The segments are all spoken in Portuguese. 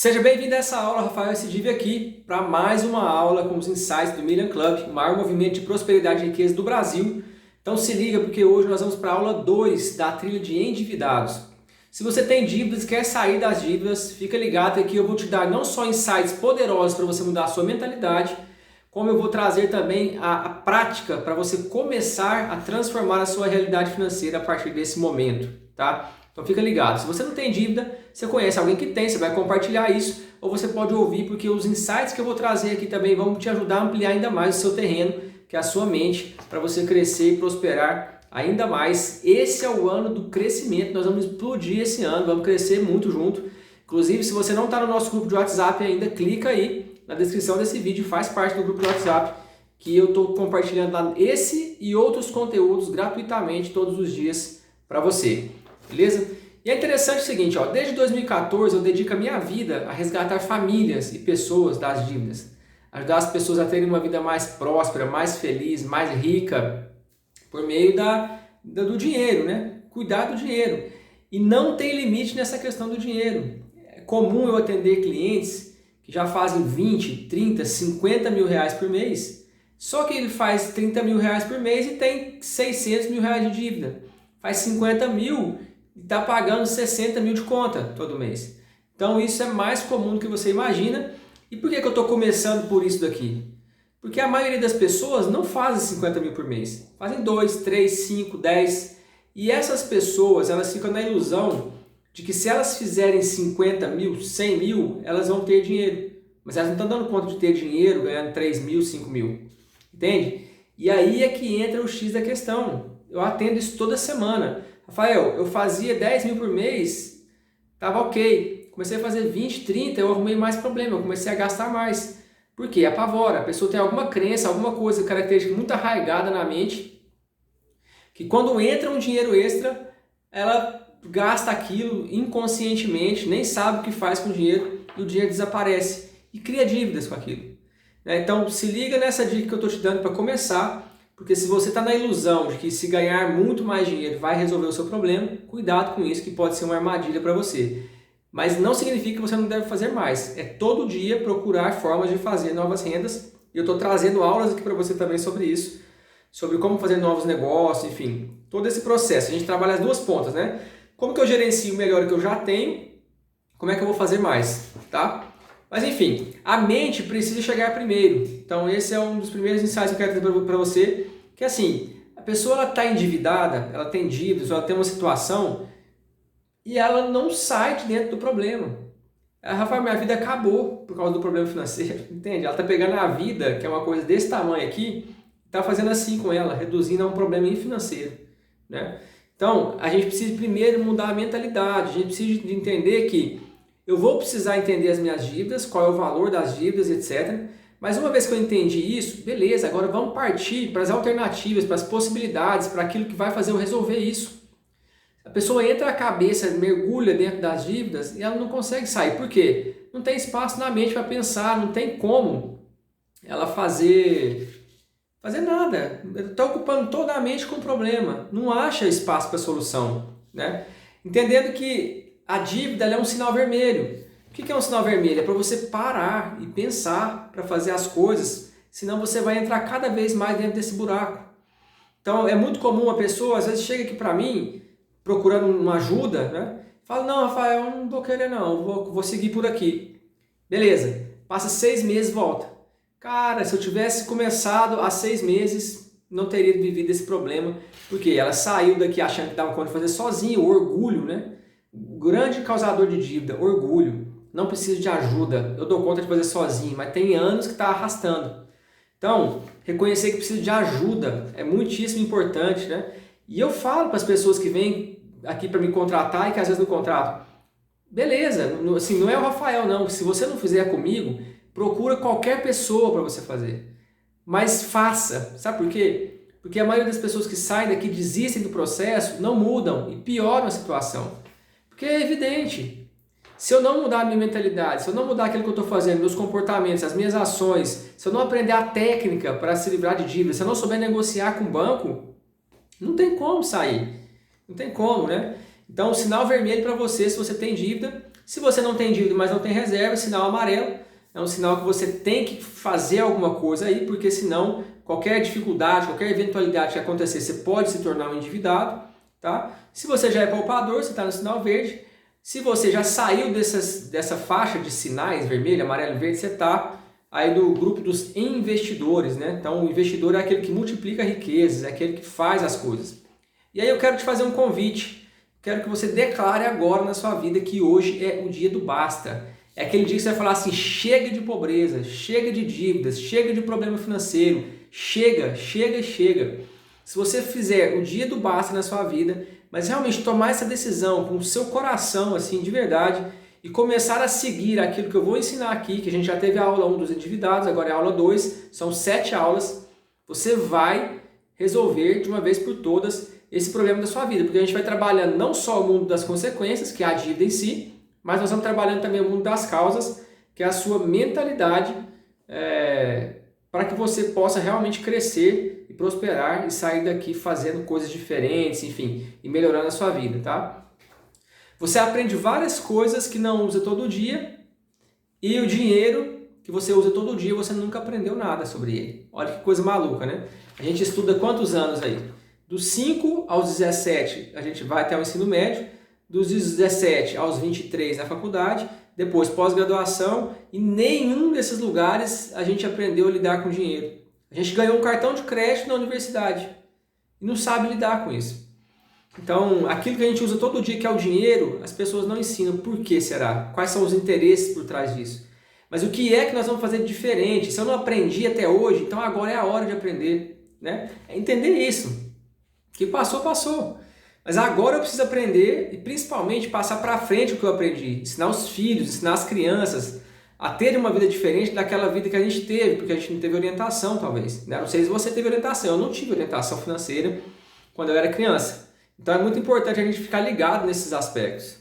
Seja bem-vindo a essa aula, Rafael Sidive aqui para mais uma aula com os insights do Million Club, o maior movimento de prosperidade e riqueza do Brasil. Então se liga porque hoje nós vamos para a aula 2 da trilha de endividados. Se você tem dívidas e quer sair das dívidas, fica ligado aqui, eu vou te dar não só insights poderosos para você mudar a sua mentalidade, como eu vou trazer também a prática para você começar a transformar a sua realidade financeira a partir desse momento, tá? Então fica ligado, se você não tem dívida, você conhece alguém que tem, você vai compartilhar isso, ou você pode ouvir, porque os insights que eu vou trazer aqui também vão te ajudar a ampliar ainda mais o seu terreno, que é a sua mente, para você crescer e prosperar ainda mais. Esse é o ano do crescimento, nós vamos explodir esse ano, vamos crescer muito junto. Inclusive, se você não está no nosso grupo de WhatsApp ainda, clica aí na descrição desse vídeo, faz parte do grupo de WhatsApp, que eu estou compartilhando lá esse e outros conteúdos gratuitamente todos os dias para você. Beleza? E é interessante o seguinte, ó, desde 2014 eu dedico a minha vida a resgatar famílias e pessoas das dívidas. Ajudar as pessoas a terem uma vida mais próspera, mais feliz, mais rica, por meio do dinheiro, né? Cuidar do dinheiro. E não tem limite nessa questão do dinheiro. É comum eu atender clientes que já fazem 20, 30, 50 mil reais por mês, só que ele faz 30 mil reais por mês e tem 600 mil reais de dívida. Faz 50 mil e está pagando 60 mil de conta todo mês. Então isso é mais comum do que você imagina. E por que eu estou começando por isso daqui? Porque a maioria das pessoas não fazem 50 mil por mês. Fazem 2, 3, 5, 10. E essas pessoas, elas ficam na ilusão de que se elas fizerem 50 mil, 100 mil, elas vão ter dinheiro. Mas elas não estão dando conta de ter dinheiro ganhando 3 mil, 5 mil. Entende? E aí é que entra o X da questão. Eu atendo isso toda semana. Rafael, eu fazia 10 mil por mês, estava ok. Comecei a fazer 20, 30, eu arrumei mais problema, eu comecei a gastar mais. Por quê? Apavora. A pessoa tem alguma crença, alguma coisa, característica muito arraigada na mente, que quando entra um dinheiro extra, ela gasta aquilo inconscientemente, nem sabe o que faz com o dinheiro, e o dinheiro desaparece. E cria dívidas com aquilo. Então se liga nessa dica que eu estou te dando para começar. Porque se você está na ilusão de que se ganhar muito mais dinheiro vai resolver o seu problema, cuidado com isso, que pode ser uma armadilha para você. Mas não significa que você não deve fazer mais. É todo dia procurar formas de fazer novas rendas. E eu estou trazendo aulas aqui para você também sobre isso. Sobre como fazer novos negócios, enfim. Todo esse processo. A gente trabalha as duas pontas, né? Como que eu gerencio melhor o que eu já tenho? Como é que eu vou fazer mais? Tá? Mas enfim, a mente precisa chegar primeiro. Então esse é um dos primeiros insights que eu quero trazer para você, que é assim, a pessoa está endividada, ela tem dívidas, ela tem uma situação e ela não sai de dentro do problema. Rafael, minha vida acabou por causa do problema financeiro, entende? Ela está pegando a vida, que é uma coisa desse tamanho aqui, está fazendo assim com ela, reduzindo a um problema financeiro, né? Então, a gente precisa primeiro mudar a mentalidade, a gente precisa de entender que eu vou precisar entender as minhas dívidas, qual é o valor das dívidas, etc. Mas uma vez que eu entendi isso, beleza, agora vamos partir para as alternativas, para as possibilidades, para aquilo que vai fazer eu resolver isso. A pessoa entra a cabeça, mergulha dentro das dívidas e ela não consegue sair. Por quê? Não tem espaço na mente para pensar, não tem como ela fazer nada. Está ocupando toda a mente com o problema, não acha espaço para solução, né? Entendendo que a dívida é um sinal vermelho. O que é um sinal vermelho? É para você parar e pensar para fazer as coisas, senão você vai entrar cada vez mais dentro desse buraco. Então é muito comum a pessoa, às vezes chega aqui para mim, procurando uma ajuda, né? Fala, não, Rafael, eu não vou querer não, vou seguir por aqui. Beleza, passa 6 meses, volta. Cara, se eu tivesse começado há 6 meses, não teria vivido esse problema, porque ela saiu daqui achando que dava conta de fazer sozinha, o orgulho, né? Grande causador de dívida, orgulho. Não preciso de ajuda, eu dou conta de fazer sozinho, mas tem anos que está arrastando. Então, reconhecer que precisa de ajuda é muitíssimo importante, né? E eu falo para as pessoas que vêm aqui para me contratar e que às vezes não contratam. Beleza, assim, não é o Rafael não, se você não fizer comigo, procura qualquer pessoa para você fazer. Mas faça, sabe por quê? Porque a maioria das pessoas que saem daqui, desistem do processo, não mudam e pioram a situação. Porque é evidente, se eu não mudar a minha mentalidade, se eu não mudar aquilo que eu estou fazendo, meus comportamentos, as minhas ações, se eu não aprender a técnica para se livrar de dívidas, se eu não souber negociar com o banco, não tem como sair, não tem como, né? Então, o sinal vermelho para você, se você tem dívida, Se você não tem dívida, mas não tem reserva, sinal amarelo, é um sinal que você tem que fazer alguma coisa aí, porque senão qualquer dificuldade, qualquer eventualidade que acontecer, você pode se tornar um endividado, tá? Se você já é poupador, você está no sinal verde. Se você já saiu dessa faixa de sinais, vermelho, amarelo e verde, você está aí do grupo dos investidores, né? Então o investidor é aquele que multiplica riquezas, é aquele que faz as coisas. E aí eu quero te fazer um convite, quero que você declare agora na sua vida que hoje é o dia do basta. É aquele dia que você vai falar assim, chega de pobreza, chega de dívidas, chega de problema financeiro, chega, chega, chega. Se você fizer o dia do basta na sua vida, mas realmente tomar essa decisão com o seu coração, assim, de verdade, e começar a seguir aquilo que eu vou ensinar aqui, que a gente já teve a aula 1 dos endividados, agora é a aula 2, são 7 aulas, você vai resolver de uma vez por todas esse problema da sua vida, porque a gente vai trabalhando não só o mundo das consequências, que é a dívida em si, mas nós vamos trabalhando também o mundo das causas, que é a sua mentalidade, para que você possa realmente crescer e prosperar e sair daqui fazendo coisas diferentes, enfim, e melhorando a sua vida, tá? Você aprende várias coisas que não usa todo dia e o dinheiro que você usa todo dia você nunca aprendeu nada sobre ele. Olha que coisa maluca, né? A gente estuda quantos anos aí? Dos 5 aos 17 a gente vai até o ensino médio, dos 17 aos 23 na faculdade, depois pós-graduação, e nenhum desses lugares a gente aprendeu a lidar com dinheiro. A gente ganhou um cartão de crédito na universidade e não sabe lidar com isso. Então, aquilo que a gente usa todo dia, que é o dinheiro, as pessoas não ensinam. Por que será? Quais são os interesses por trás disso? Mas o que é que nós vamos fazer de diferente? Se eu não aprendi até hoje, então agora é a hora de aprender, né? É entender isso. O que passou, passou. Mas agora eu preciso aprender e principalmente passar para frente o que eu aprendi. Ensinar os filhos, ensinar as crianças a terem uma vida diferente daquela vida que a gente teve, porque a gente não teve orientação talvez, né? Não sei se você teve orientação, eu não tive orientação financeira quando eu era criança. Então é muito importante a gente ficar ligado nesses aspectos.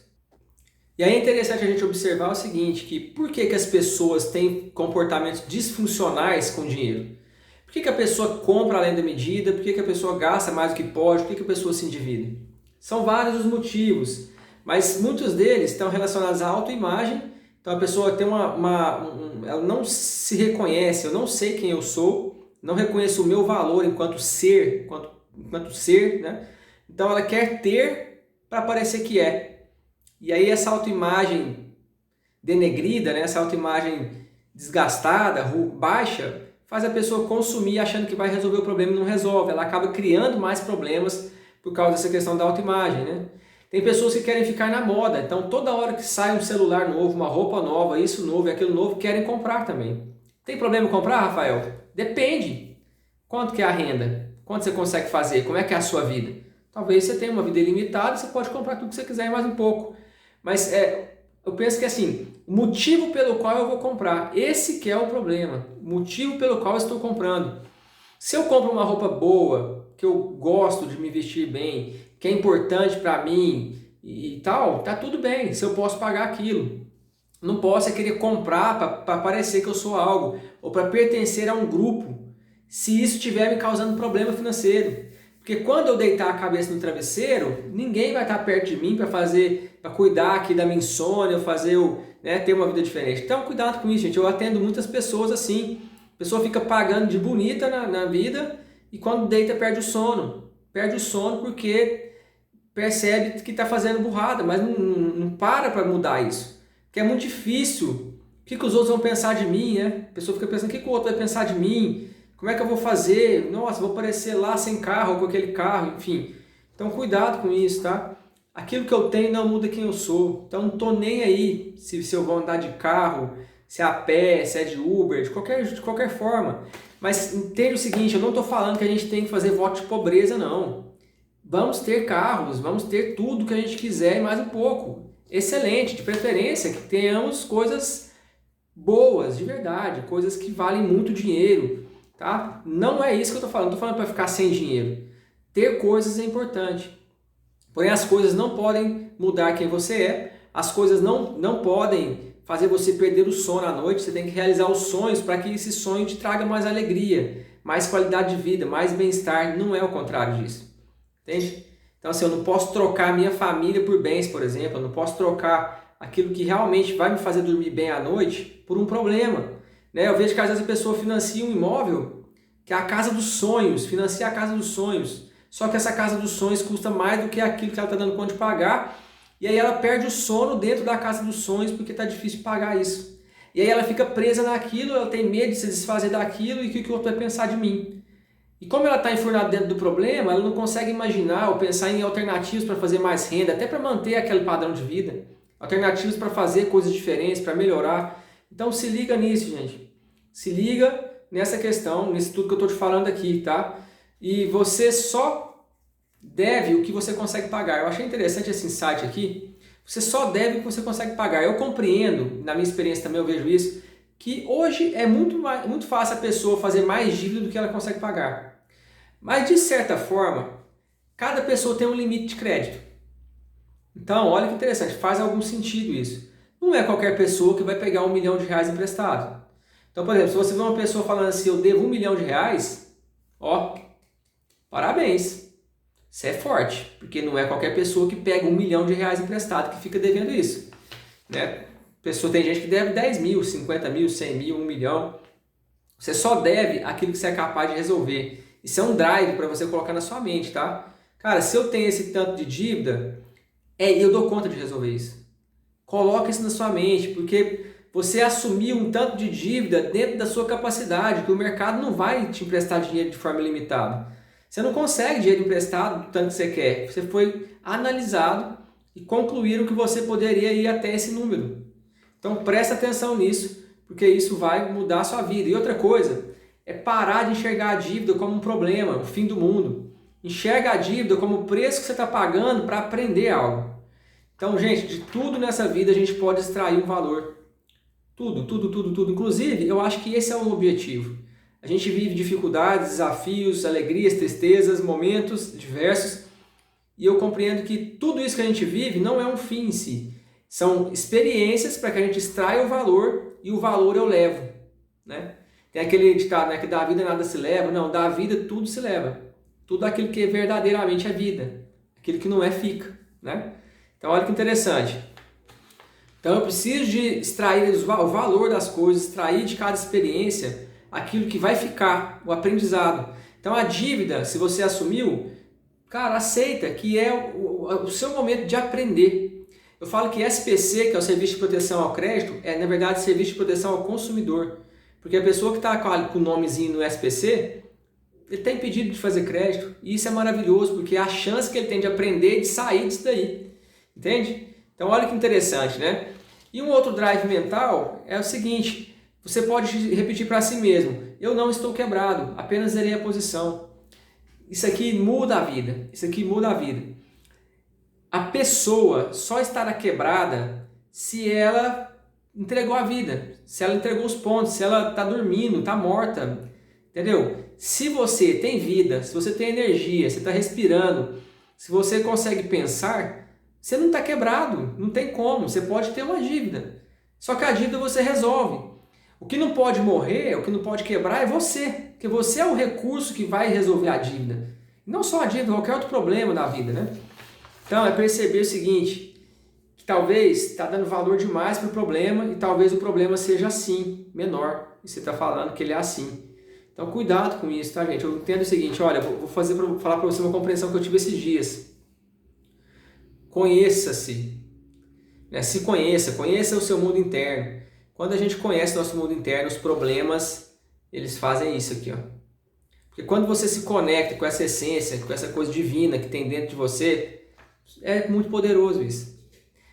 E aí é interessante a gente observar o seguinte, que por que as pessoas têm comportamentos disfuncionais com dinheiro? Por que a pessoa compra além da medida? Por que a pessoa gasta mais do que pode? Por que a pessoa se endivida? São vários os motivos, mas muitos deles estão relacionados à autoimagem. Então a pessoa tem ela não se reconhece, eu não sei quem eu sou, não reconheço o meu valor enquanto ser, né? Então ela quer ter para parecer que é. E aí essa autoimagem denegrida, né? Essa autoimagem desgastada, baixa, faz a pessoa consumir achando que vai resolver o problema e não resolve. Ela acaba criando mais problemas por causa dessa questão da autoimagem, né? Tem pessoas que querem ficar na moda, então toda hora que sai um celular novo, uma roupa nova, isso novo e aquilo novo, querem comprar também. Tem problema em comprar, Rafael? Depende. Quanto que é a renda? Quanto você consegue fazer? Como é que é a sua vida? Talvez você tenha uma vida ilimitada, você pode comprar tudo que você quiser e mais um pouco. Mas eu penso que assim, o motivo pelo qual eu vou comprar, esse que é o problema. O motivo pelo qual eu estou comprando. Se eu compro uma roupa boa, que eu gosto de me vestir bem, que é importante para mim e tal, tá tudo bem, se eu posso pagar aquilo. Não posso querer comprar para parecer que eu sou algo, ou para pertencer a um grupo, se isso estiver me causando problema financeiro. Porque quando eu deitar a cabeça no travesseiro, ninguém vai estar perto de mim para cuidar aqui da minha insônia, ter uma vida diferente. Então cuidado com isso, gente. Eu atendo muitas pessoas assim. A pessoa fica pagando de bonita na vida e quando deita perde o sono. Perde o sono porque percebe que está fazendo burrada, mas não para mudar isso. Porque é muito difícil. O que os outros vão pensar de mim, né? A pessoa fica pensando, o que o outro vai pensar de mim? Como é que eu vou fazer? Nossa, vou aparecer lá sem carro ou com aquele carro, enfim. Então cuidado com isso, tá? Aquilo que eu tenho não muda quem eu sou. Então não estou nem aí se eu vou andar de carro, se é a pé, se é de Uber, de qualquer forma. Mas entende o seguinte, eu não estou falando que a gente tem que fazer voto de pobreza, não. Vamos ter carros, vamos ter tudo que a gente quiser e mais um pouco. Excelente, de preferência que tenhamos coisas boas, de verdade, coisas que valem muito dinheiro, tá? Não é isso que eu estou falando para ficar sem dinheiro. Ter coisas é importante, porém as coisas não podem mudar quem você é, as coisas não podem fazer você perder o sono à noite, você tem que realizar os sonhos para que esse sonho te traga mais alegria, mais qualidade de vida, mais bem-estar, não é o contrário disso. Entende? Então assim, eu não posso trocar minha família por bens, por exemplo, eu não posso trocar aquilo que realmente vai me fazer dormir bem à noite, por um problema. Né? Eu vejo que às vezes a pessoa financia um imóvel que é a casa dos sonhos, financia a casa dos sonhos. Só que essa casa dos sonhos custa mais do que aquilo que ela está dando conta de pagar. E aí ela perde o sono dentro da casa dos sonhos porque está difícil pagar isso. E aí ela fica presa naquilo, ela tem medo de se desfazer daquilo e o que o outro vai pensar de mim. E como ela está enfurnada dentro do problema, ela não consegue imaginar ou pensar em alternativas para fazer mais renda, até para manter aquele padrão de vida. Alternativas para fazer coisas diferentes, para melhorar. Então se liga nisso, gente. Se liga nessa questão, nesse tudo que eu estou te falando aqui, tá? E você só deve o que você consegue pagar. Eu achei interessante esse insight aqui. Você só deve o que você consegue pagar. Eu compreendo, na minha experiência também eu vejo isso, que hoje é muito fácil a pessoa fazer mais dívida do que ela consegue pagar. Mas de certa forma, cada pessoa tem um limite de crédito. Então, olha que interessante, faz algum sentido isso. Não é qualquer pessoa que vai pegar R$1 milhão emprestado. Então, por exemplo, se você vê uma pessoa falando assim, eu devo R$1 milhão, ó, parabéns. Isso é forte, porque não é qualquer pessoa que pega R$1 milhão emprestado que fica devendo isso. Né? Tem gente que deve 10 mil, 50 mil, 100 mil, 1 milhão. Você só deve aquilo que você é capaz de resolver. Isso é um drive para você colocar na sua mente, tá? Cara, se eu tenho esse tanto de dívida, eu dou conta de resolver isso. Coloca isso na sua mente, porque você assumiu um tanto de dívida dentro da sua capacidade, que o mercado não vai te emprestar dinheiro de forma ilimitada. Você não consegue dinheiro emprestado do tanto que você quer. Você foi analisado e concluíram que você poderia ir até esse número. Então presta atenção nisso, porque isso vai mudar a sua vida. E outra coisa, é parar de enxergar a dívida como um problema, o fim do mundo. Enxerga a dívida como o preço que você está pagando para aprender algo. Então, gente, de tudo nessa vida a gente pode extrair um valor. Tudo, tudo, tudo, tudo. Inclusive, eu acho que esse é o objetivo. A gente vive dificuldades, desafios, alegrias, tristezas, momentos diversos. E eu compreendo que tudo isso que a gente vive não é um fim em si. São experiências para que a gente extraia o valor e o valor eu levo. Né? Tem aquele ditado, né, que da vida nada se leva. Não, da vida tudo se leva. Tudo aquilo que verdadeiramente é vida. Aquilo que não é fica. Né? Então olha que interessante. Então eu preciso de extrair o valor das coisas, extrair de cada experiência aquilo que vai ficar, o aprendizado. Então a dívida, se você assumiu, cara, aceita que é o seu momento de aprender. Eu falo que SPC, que é o Serviço de Proteção ao Crédito, é na verdade Serviço de Proteção ao Consumidor. Porque a pessoa que está com o nomezinho no SPC, ele está impedido de fazer crédito. E isso é maravilhoso, porque é a chance que ele tem de aprender e de sair disso daí. Entende? Então olha que interessante, né? E um outro drive mental é o seguinte, você pode repetir para si mesmo, eu não estou quebrado, apenas zerei a posição. Isso aqui muda a vida, isso aqui muda a vida. A pessoa só estará quebrada se ela entregou a vida, se ela entregou os pontos, se ela está dormindo, está morta, entendeu? Se você tem vida, se você tem energia, você está respirando, se você consegue pensar, você não está quebrado, não tem como, você pode ter uma dívida. Só que a dívida você resolve. O que não pode morrer, o que não pode quebrar é você, porque você é o recurso que vai resolver a dívida. Não só a dívida, qualquer outro problema da vida, né? Então é perceber o seguinte, que talvez está dando valor demais para o problema e talvez o problema seja assim, menor, e você está falando que ele é assim. Então cuidado com isso, tá, gente? Eu entendo o seguinte, olha, vou falar para você uma compreensão que eu tive esses dias. Conheça-se, né? Se conheça o seu mundo interno. Quando a gente conhece nosso mundo interno, os problemas, eles fazem isso aqui, ó. Porque quando você se conecta com essa essência, com essa coisa divina que tem dentro de você, é muito poderoso isso.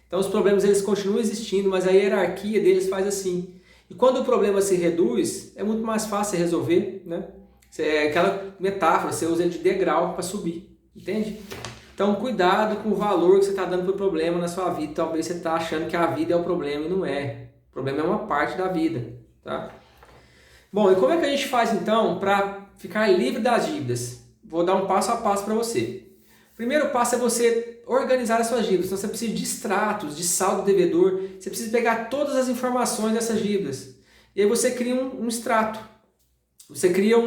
Então os problemas eles continuam existindo, mas a hierarquia deles faz assim. E quando o problema se reduz, é muito mais fácil resolver, né? É aquela metáfora, você usa ele de degrau para subir, entende? Então cuidado com o valor que você está dando para o problema na sua vida. Talvez você está achando que a vida é o problema e não é. O problema é uma parte da vida, tá? Bom, e como é que a gente faz então para ficar livre das dívidas? Vou dar um passo a passo para você. O primeiro passo é você organizar as suas dívidas. Então você precisa de extratos, de saldo devedor. Você precisa pegar todas as informações dessas dívidas. E aí você cria um extrato. Você cria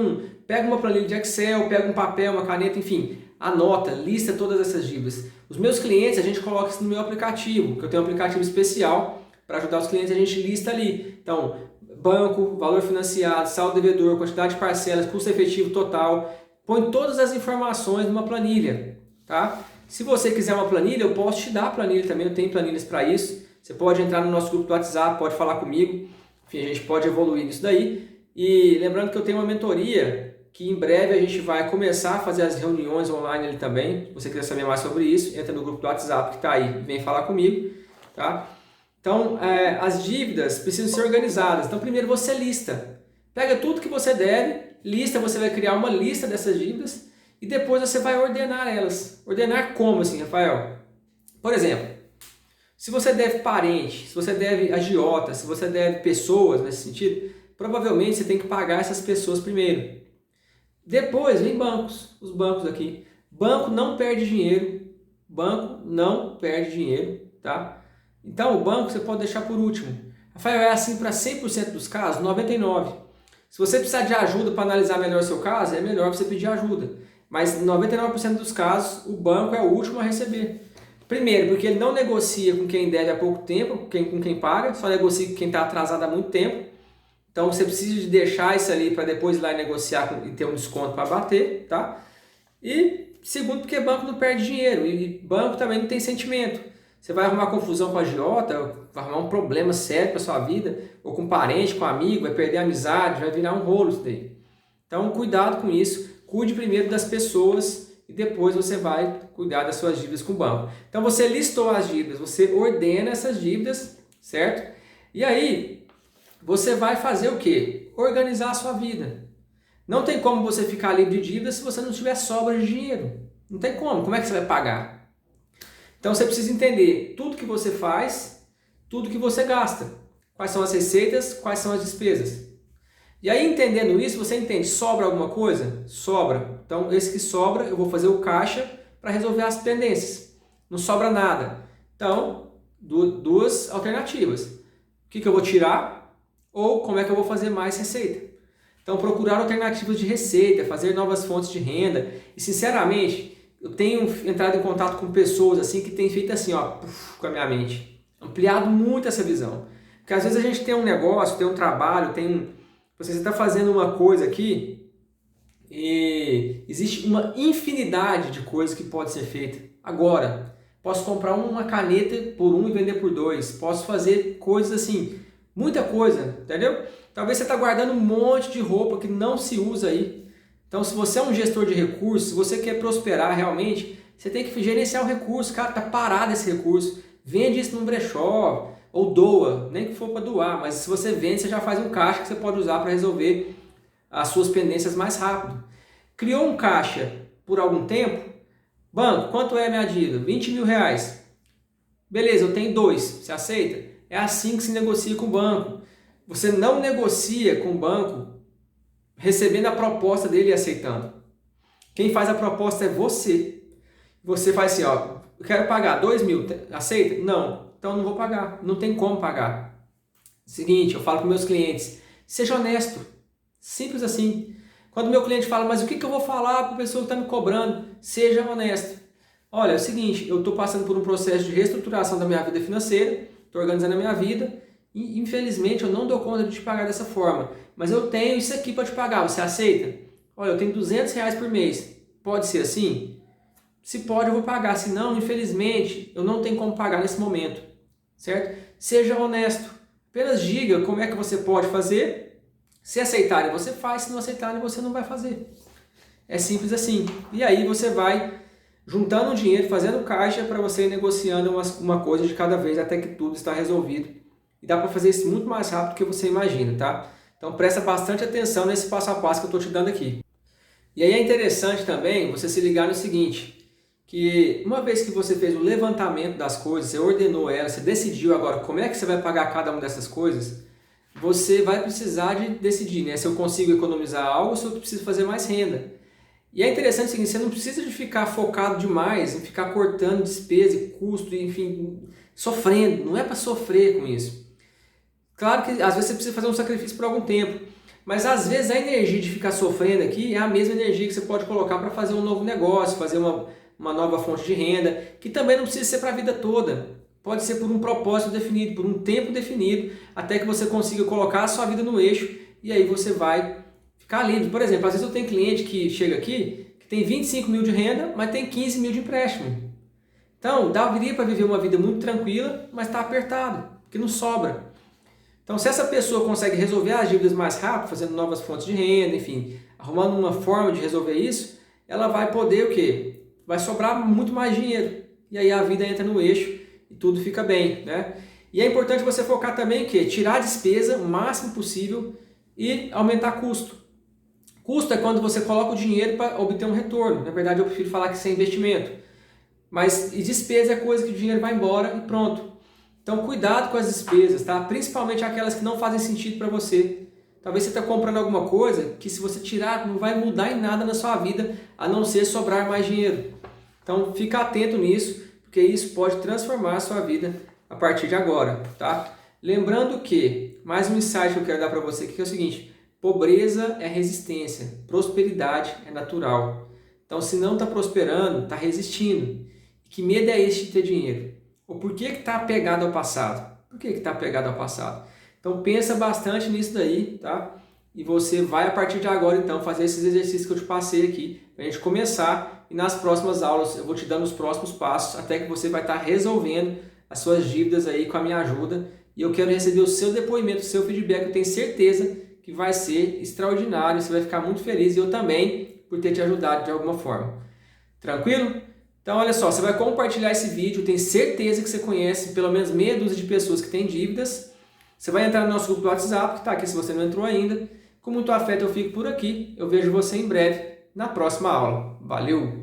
pega uma planilha de Excel, pega um papel, uma caneta, enfim. anota, lista todas essas dívidas. Os meus clientes, a gente coloca isso no meu aplicativo, que eu tenho um aplicativo especial para ajudar os clientes, a gente lista ali. Então, banco, valor financiado, saldo devedor, quantidade de parcelas, custo efetivo total. Põe todas as informações numa planilha, tá? Se você quiser uma planilha, eu posso te dar a planilha também, eu tenho planilhas para isso. Você pode entrar no nosso grupo do WhatsApp, pode falar comigo, enfim, a gente pode evoluir nisso daí. E lembrando que eu tenho uma mentoria que em breve a gente vai começar a fazer as reuniões online ali também. Se você quiser saber mais sobre isso, entra no grupo do WhatsApp que está aí e vem falar comigo, tá? Então, as dívidas precisam ser organizadas. Então, primeiro você lista. Pega tudo que você deve, lista, você vai criar uma lista dessas dívidas e depois você vai ordenar elas. Ordenar como assim, Rafael? Por exemplo, se você deve parente, se você deve agiota, se você deve pessoas nesse sentido, provavelmente você tem que pagar essas pessoas primeiro. Depois vem bancos, os bancos aqui. Banco não perde dinheiro, banco não perde dinheiro, tá? Então o banco você pode deixar por último. Rafael, é assim para 100% dos casos? 99%. Se você precisar de ajuda para analisar melhor o seu caso, é melhor você pedir ajuda. Mas 99% dos casos, o banco é o último a receber. Primeiro, porque ele não negocia com quem deve há pouco tempo, com quem paga, só negocia com quem está atrasado há muito tempo. Então você precisa de deixar isso ali para depois ir lá e negociar e ter um desconto para bater, tá? E segundo, porque banco não perde dinheiro e banco também não tem sentimento. Você vai arrumar confusão com a agiota, vai arrumar um problema sério para sua vida, ou com parente, com amigo, vai perder a amizade, vai virar um rolo isso daí. Então cuidado com isso, cuide primeiro das pessoas e depois você vai cuidar das suas dívidas com o banco. Então você listou as dívidas, você ordena essas dívidas, certo? E aí você vai fazer o quê? Organizar a sua vida. Não tem como você ficar livre de dívidas se você não tiver sobra de dinheiro. Não tem como. Como é que você vai pagar? Então você precisa entender tudo que você faz, tudo que você gasta. Quais são as receitas, quais são as despesas. E aí entendendo isso, você entende, sobra alguma coisa? Sobra. Então esse que sobra, eu vou fazer o caixa para resolver as pendências. Não sobra nada. Então, duas alternativas. O que eu vou tirar? Ou como é que eu vou fazer mais receita? Então procurar alternativas de receita, fazer novas fontes de renda. E sinceramente, eu tenho entrado em contato com pessoas assim que têm feito assim, ó, com a minha mente. Ampliado muito essa visão. Porque às vezes a gente tem um negócio, tem um trabalho, você está fazendo uma coisa aqui e existe uma infinidade de coisas que pode ser feita. Agora, posso comprar uma caneta por 1 e vender por 2. Posso fazer coisas assim, muita coisa, entendeu? Talvez você está guardando um monte de roupa que não se usa aí. Então, se você é um gestor de recursos, se você quer prosperar realmente, você tem que gerenciar o recurso. Cara, está parado esse recurso. Vende isso num brechó ou doa, nem que for para doar. Mas se você vende, você já faz um caixa que você pode usar para resolver as suas pendências mais rápido. Criou um caixa por algum tempo? Banco, quanto é a minha dívida? 20 mil reais. Beleza, eu tenho 2. Você aceita? É assim que se negocia com o banco. Você não negocia com o banco recebendo a proposta dele e aceitando. Quem faz a proposta é você. Você faz assim, ó, eu quero pagar 2 mil, aceita? Não, então não vou pagar, não tem como pagar. Seguinte, eu falo para meus clientes, seja honesto, simples assim. Quando meu cliente fala, mas o que eu vou falar para a pessoa que está me cobrando? Seja honesto. Olha, é o seguinte, eu estou passando por um processo de reestruturação da minha vida financeira, estou organizando a minha vida, e infelizmente eu não dou conta de te pagar dessa forma, mas eu tenho isso aqui para te pagar, você aceita? Olha, eu tenho 200 reais por mês, pode ser assim? Se pode, eu vou pagar, se não, infelizmente, eu não tenho como pagar nesse momento, certo? Seja honesto, apenas diga como é que você pode fazer, se aceitarem você faz, se não aceitarem você não vai fazer. É simples assim, e aí você vai juntando dinheiro, fazendo caixa para você ir negociando uma coisa de cada vez até que tudo está resolvido. E dá para fazer isso muito mais rápido do que você imagina, tá? Então presta bastante atenção nesse passo a passo que eu estou te dando aqui. E aí é interessante também você se ligar no seguinte, que uma vez que você fez o levantamento das coisas, você ordenou elas, você decidiu agora como é que você vai pagar cada uma dessas coisas, você vai precisar de decidir, né? Se eu consigo economizar algo ou se eu preciso fazer mais renda. E é interessante o seguinte, você não precisa de ficar focado demais em ficar cortando despesa e custo, enfim, sofrendo, não é para sofrer com isso. Claro que às vezes você precisa fazer um sacrifício por algum tempo, Mas às vezes a energia de ficar sofrendo aqui é a mesma energia que você pode colocar para fazer um novo negócio, fazer uma nova fonte de renda, que também não precisa ser para a vida toda. Pode ser por um propósito definido, por um tempo definido, até que você consiga colocar a sua vida no eixo e aí você vai ficar livre. Por exemplo, às vezes eu tenho cliente que chega aqui, que tem 25 mil de renda, mas tem 15 mil de empréstimo. Então, daria para viver uma vida muito tranquila, mas está apertado, porque não sobra. Então, se essa pessoa consegue resolver as dívidas mais rápido, fazendo novas fontes de renda, enfim, arrumando uma forma de resolver isso, ela vai poder o quê? Vai sobrar muito mais dinheiro. E aí a vida entra no eixo e tudo fica bem, né? E é importante você focar também o quê? Tirar a despesa o máximo possível e aumentar custo. Custo é quando você coloca o dinheiro para obter um retorno. Na verdade, eu prefiro falar que isso é investimento. Mas despesa é coisa que o dinheiro vai embora e pronto. Então cuidado com as despesas, tá? Principalmente aquelas que não fazem sentido para você. Talvez você está comprando alguma coisa que se você tirar não vai mudar em nada na sua vida, a não ser sobrar mais dinheiro. Então fica atento nisso, porque isso pode transformar a sua vida a partir de agora, tá? Lembrando que, mais um insight que eu quero dar para você aqui que é o seguinte: pobreza é resistência, prosperidade é natural. Então se não está prosperando, está resistindo. Que medo é esse de ter dinheiro? Ou por que está apegado ao passado? Por que está apegado ao passado? Então pensa bastante nisso daí, tá? E você vai a partir de agora então fazer esses exercícios que eu te passei aqui, para a gente começar, e nas próximas aulas eu vou te dando os próximos passos, até que você vai estar resolvendo as suas dívidas aí com a minha ajuda, e eu quero receber o seu depoimento, o seu feedback, eu tenho certeza que vai ser extraordinário, você vai ficar muito feliz, e eu também, por ter te ajudado de alguma forma. Tranquilo? Então, olha só, você vai compartilhar esse vídeo, tenho certeza que você conhece pelo menos meia dúzia de pessoas que têm dívidas. Você vai entrar no nosso grupo do WhatsApp, que está aqui se você não entrou ainda. Com muito afeto eu fico por aqui. Eu vejo você em breve na próxima aula. Valeu!